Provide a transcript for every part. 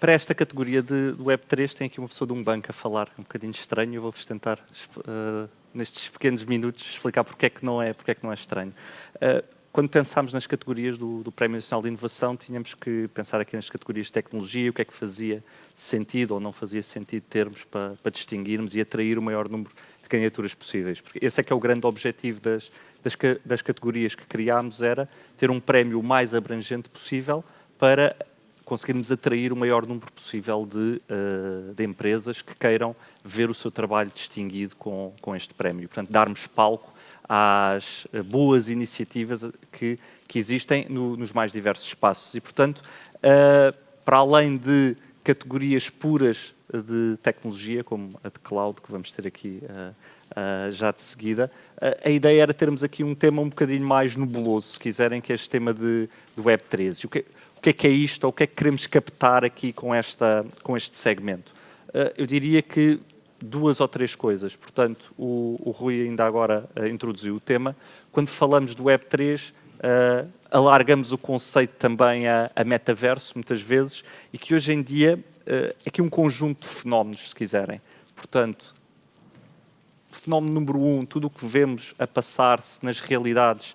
para esta categoria do Web3 tem aqui uma pessoa de um banco a falar um bocadinho estranho. Eu vou-vos tentar, nestes pequenos minutos, explicar porque é que não é estranho. Quando pensámos nas categorias do Prémio Nacional de Inovação, tínhamos que pensar aqui nas categorias de tecnologia, o que é que fazia sentido ou não fazia sentido termos para distinguirmos e atrair o maior número de candidaturas possíveis. Porque esse é que é o grande objetivo das categorias que criámos, era ter um prémio o mais abrangente possível para conseguirmos atrair o maior número possível de empresas que queiram ver o seu trabalho distinguido com este prémio. Portanto, darmos palco às boas iniciativas que existem nos mais diversos espaços. E, portanto, para além de categorias puras de tecnologia, como a de cloud, que vamos ter aqui já de seguida, a ideia era termos aqui um tema um bocadinho mais nebuloso, se quiserem, que é este tema do Web3. O que é isto, ou o que é que queremos captar aqui com este segmento? Eu diria que 2 ou 3 coisas. Portanto, o Rui ainda agora introduziu o tema. Quando falamos do Web3, alargamos o conceito também a metaverso, muitas vezes, e que hoje em dia é aqui um conjunto de fenómenos, se quiserem. Portanto, fenómeno número 1, tudo o que vemos a passar-se nas realidades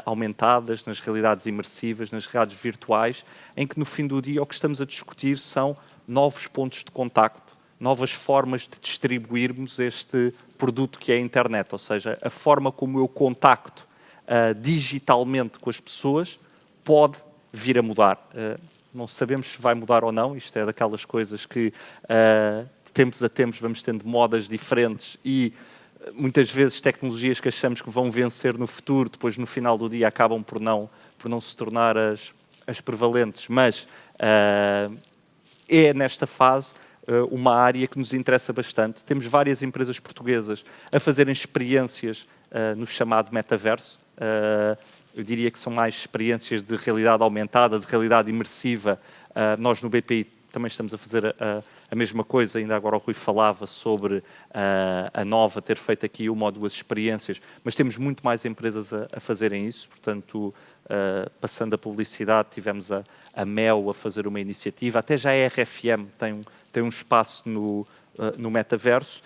aumentadas, nas realidades imersivas, nas realidades virtuais, em que no fim do dia o que estamos a discutir são novos pontos de contacto, novas formas de distribuirmos este produto que é a internet, ou seja, a forma como eu contacto digitalmente com as pessoas pode vir a mudar. Não sabemos se vai mudar ou não, isto é daquelas coisas que de tempos a tempos vamos tendo modas diferentes e muitas vezes tecnologias que achamos que vão vencer no futuro, depois no final do dia acabam por não se tornar as prevalentes, mas é nesta fase uma área que nos interessa bastante. Temos várias empresas portuguesas a fazerem experiências no chamado metaverso. Eu diria que são mais experiências de realidade aumentada, de realidade imersiva. Nós no BPI também estamos a fazer a mesma coisa. Ainda agora o Rui falava sobre a Nova ter feito aqui 1 ou 2 experiências, mas temos muito mais empresas a fazerem isso. Portanto, passando a publicidade, tivemos a Mel a fazer uma iniciativa, até já a RFM tem um espaço no metaverso.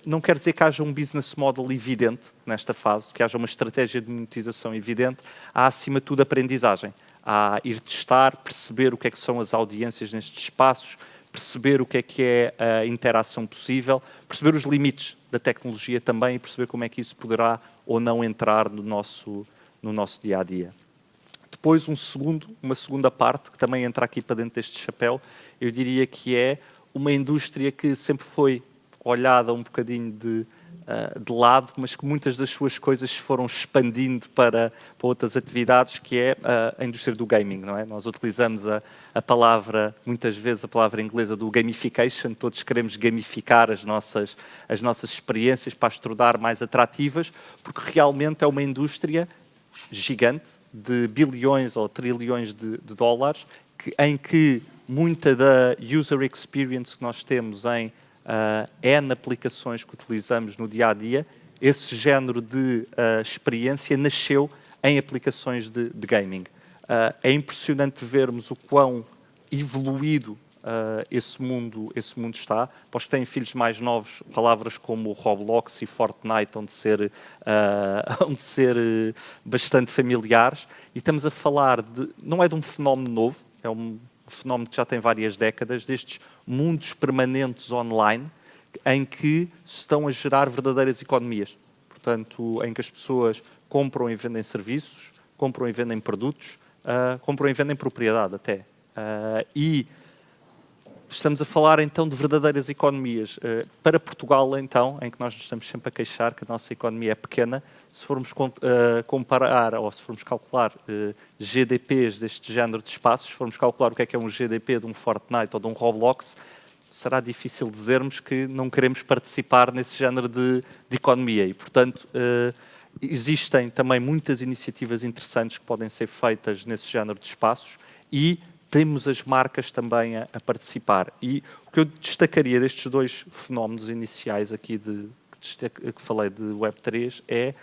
Não quer dizer que haja um business model evidente nesta fase, que haja uma estratégia de monetização evidente. Há, acima de tudo, aprendizagem. Há ir testar, perceber o que é que são as audiências nestes espaços, perceber o que é a interação possível, perceber os limites da tecnologia também e perceber como é que isso poderá ou não entrar no nosso dia-a-dia. Depois, uma segunda parte, que também entra aqui para dentro deste chapéu, eu diria que é uma indústria que sempre foi olhada um bocadinho de lado, mas que muitas das suas coisas se foram expandindo para outras atividades, que é a indústria do gaming, não é? Nós utilizamos a palavra, muitas vezes a palavra inglesa do gamification, todos queremos gamificar as nossas experiências para as tornar mais atrativas, porque realmente é uma indústria gigante, de bilhões ou trilhões de dólares, em que muita da user experience que nós temos em N aplicações que utilizamos no dia-a-dia, esse género de experiência nasceu em aplicações de gaming. É impressionante vermos o quão evoluído esse mundo está. Para os que têm filhos mais novos, palavras como Roblox e Fortnite hão de ser bastante familiares. E estamos a falar não é de um fenómeno novo, é um fenómeno que já tem várias décadas, destes mundos permanentes online, em que se estão a gerar verdadeiras economias. Portanto, em que as pessoas compram e vendem serviços, compram e vendem produtos, compram e vendem propriedade até. E estamos a falar, então, de verdadeiras economias. Para Portugal, então, em que nós nos estamos sempre a queixar que a nossa economia é pequena, se formos comparar, ou se formos calcular GDPs deste género de espaços, se formos calcular o que é um GDP de um Fortnite ou de um Roblox, será difícil dizermos que não queremos participar nesse género de economia. E, portanto, existem também muitas iniciativas interessantes que podem ser feitas nesse género de espaços e temos as marcas também a participar. E o que eu destacaria destes 2 fenómenos iniciais aqui que falei de Web3 é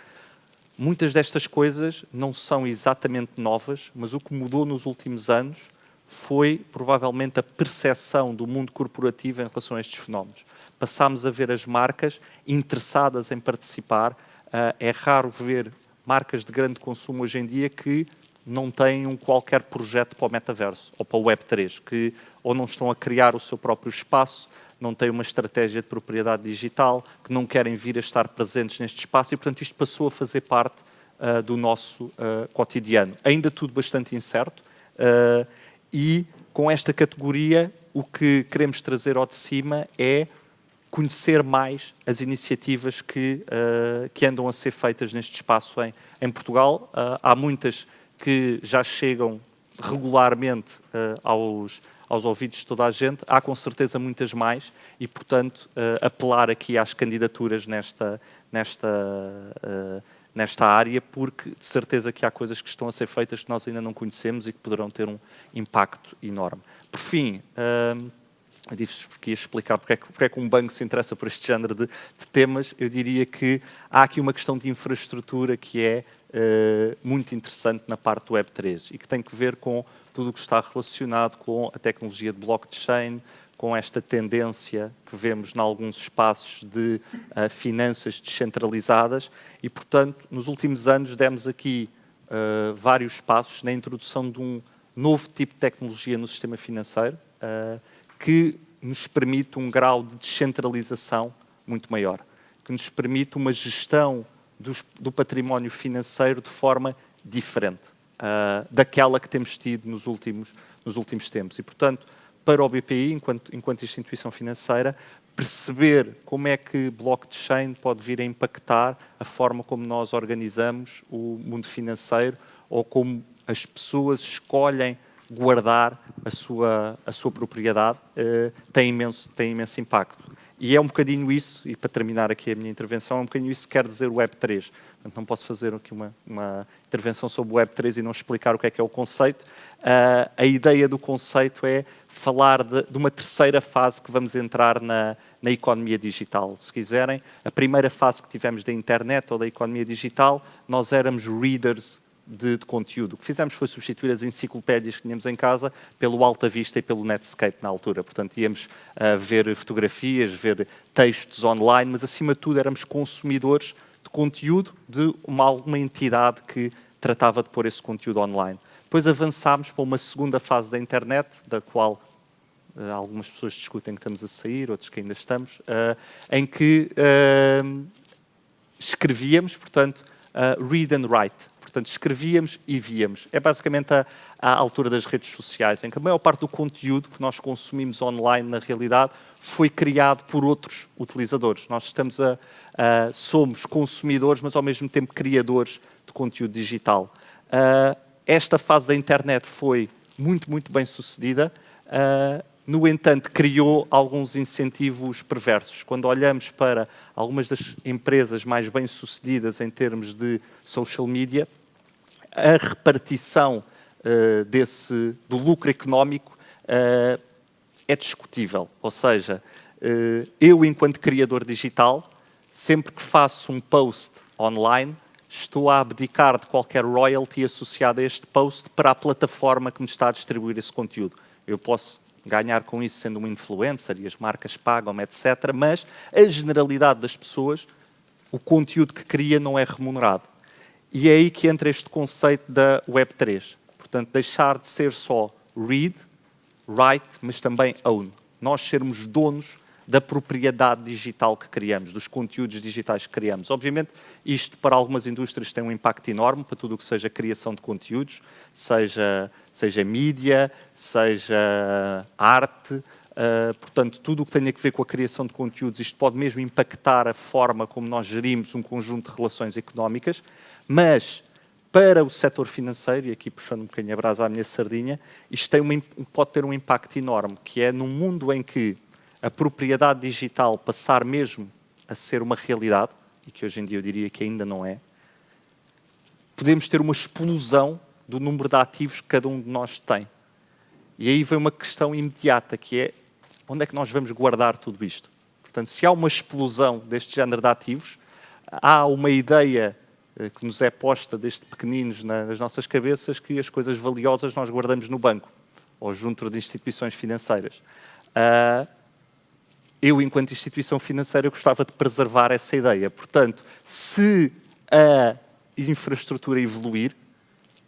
muitas destas coisas não são exatamente novas, mas o que mudou nos últimos anos foi provavelmente a percepção do mundo corporativo em relação a estes fenómenos. Passámos a ver as marcas interessadas em participar. É raro ver marcas de grande consumo hoje em dia que não têm qualquer projeto para o metaverso ou para o Web3, que ou não estão a criar o seu próprio espaço, não têm uma estratégia de propriedade digital, que não querem vir a estar presentes neste espaço e, portanto, isto passou a fazer parte do nosso cotidiano. Ainda tudo bastante incerto e, com esta categoria, o que queremos trazer ao de cima é conhecer mais as iniciativas que andam a ser feitas neste espaço em Portugal. Há muitas que já chegam regularmente aos ouvidos de toda a gente. Há com certeza muitas mais e, portanto, apelar aqui às candidaturas nesta área, porque de certeza que há coisas que estão a ser feitas que nós ainda não conhecemos e que poderão ter um impacto enorme. Por fim, eu disse-vos porque ia explicar porque é que um banco se interessa por este género de temas. Eu diria que há aqui uma questão de infraestrutura que é muito interessante na parte do Web3 e que tem que ver com tudo o que está relacionado com a tecnologia de blockchain, com esta tendência que vemos em alguns espaços de finanças descentralizadas e, portanto, nos últimos anos demos aqui vários passos na introdução de um novo tipo de tecnologia no sistema financeiro que nos permite um grau de descentralização muito maior, que nos permite uma gestão do património financeiro de forma diferente daquela que temos tido nos últimos tempos. E, portanto, para o BPI, enquanto instituição financeira, perceber como é que blockchain pode vir a impactar a forma como nós organizamos o mundo financeiro ou como as pessoas escolhem guardar a sua propriedade, tem imenso impacto. E é um bocadinho isso, e para terminar aqui a minha intervenção, é um bocadinho isso que quer dizer o Web3. Portanto, não posso fazer aqui uma intervenção sobre o Web3 e não explicar o que é o conceito. A ideia do conceito é falar de uma terceira fase que vamos entrar na economia digital. Se quiserem, a primeira fase que tivemos da internet ou da economia digital, nós éramos readers de conteúdo. O que fizemos foi substituir as enciclopédias que tínhamos em casa pelo Alta Vista e pelo Netscape na altura. Portanto, íamos ver fotografias, ver textos online, mas acima de tudo éramos consumidores de conteúdo de alguma entidade que tratava de pôr esse conteúdo online. Depois avançámos para uma segunda fase da internet, da qual algumas pessoas discutem que estamos a sair, outros que ainda estamos, em que escrevíamos, portanto, read and write. Portanto, escrevíamos e víamos. É basicamente a altura das redes sociais, em que a maior parte do conteúdo que nós consumimos online, na realidade, foi criado por outros utilizadores. Nós somos consumidores, mas ao mesmo tempo criadores de conteúdo digital. Esta fase da internet foi muito, muito bem sucedida. No entanto, criou alguns incentivos perversos. Quando olhamos para algumas das empresas mais bem-sucedidas em termos de social media, a repartição do lucro económico é discutível. Ou seja, eu, enquanto criador digital, sempre que faço um post online, estou a abdicar de qualquer royalty associada a este post para a plataforma que me está a distribuir esse conteúdo. Eu posso ganhar com isso sendo um influencer e as marcas pagam-me, etc. Mas a generalidade das pessoas, o conteúdo que cria não é remunerado. E é aí que entra este conceito da Web3. Portanto, deixar de ser só read, write, mas também own. Nós sermos donos da propriedade digital que criamos, dos conteúdos digitais que criamos. Obviamente, isto para algumas indústrias tem um impacto enorme, para tudo o que seja criação de conteúdos, seja mídia, seja arte, portanto, tudo o que tenha a ver com a criação de conteúdos, isto pode mesmo impactar a forma como nós gerimos um conjunto de relações económicas, mas para o setor financeiro, e aqui puxando um bocadinho a brasa à minha sardinha, isto pode ter um impacto enorme, que é num mundo em que a propriedade digital passar mesmo a ser uma realidade, e que hoje em dia eu diria que ainda não é, podemos ter uma explosão do número de ativos que cada um de nós tem. E aí vem uma questão imediata, que é onde é que nós vamos guardar tudo isto? Portanto, se há uma explosão deste género de ativos, há uma ideia que nos é posta desde pequeninos nas nossas cabeças que as coisas valiosas nós guardamos no banco. ou junto de instituições financeiras. Eu, enquanto instituição financeira, gostava de preservar essa ideia. Portanto, se a infraestrutura evoluir,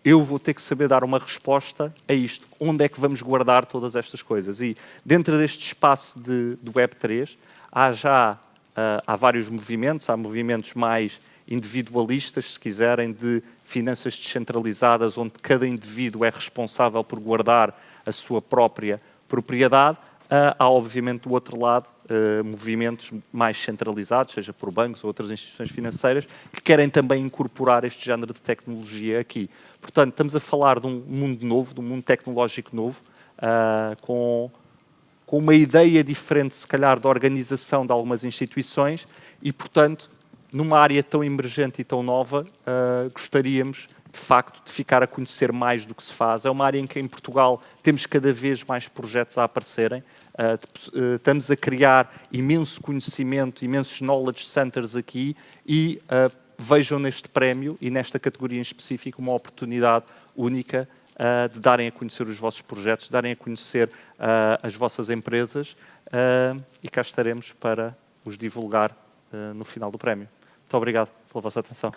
eu vou ter que saber dar uma resposta a isto. Onde é que vamos guardar todas estas coisas? E dentro deste espaço do Web3, há vários movimentos. Há movimentos mais individualistas, se quiserem, de finanças descentralizadas, onde cada indivíduo é responsável por guardar a sua própria propriedade. Há, obviamente, do outro lado, movimentos mais centralizados, seja por bancos ou outras instituições financeiras, que querem também incorporar este género de tecnologia aqui. Portanto, estamos a falar de um mundo novo, de um mundo tecnológico novo, com uma ideia diferente, se calhar, da organização de algumas instituições e, portanto, numa área tão emergente e tão nova, gostaríamos, de facto, de ficar a conhecer mais do que se faz. É uma área em que, em Portugal, temos cada vez mais projetos a aparecerem. Estamos a criar imenso conhecimento, imensos knowledge centers aqui e vejam neste prémio e nesta categoria em específico uma oportunidade única de darem a conhecer os vossos projetos, de darem a conhecer as vossas empresas e cá estaremos para os divulgar no final do prémio. Muito obrigado pela vossa atenção.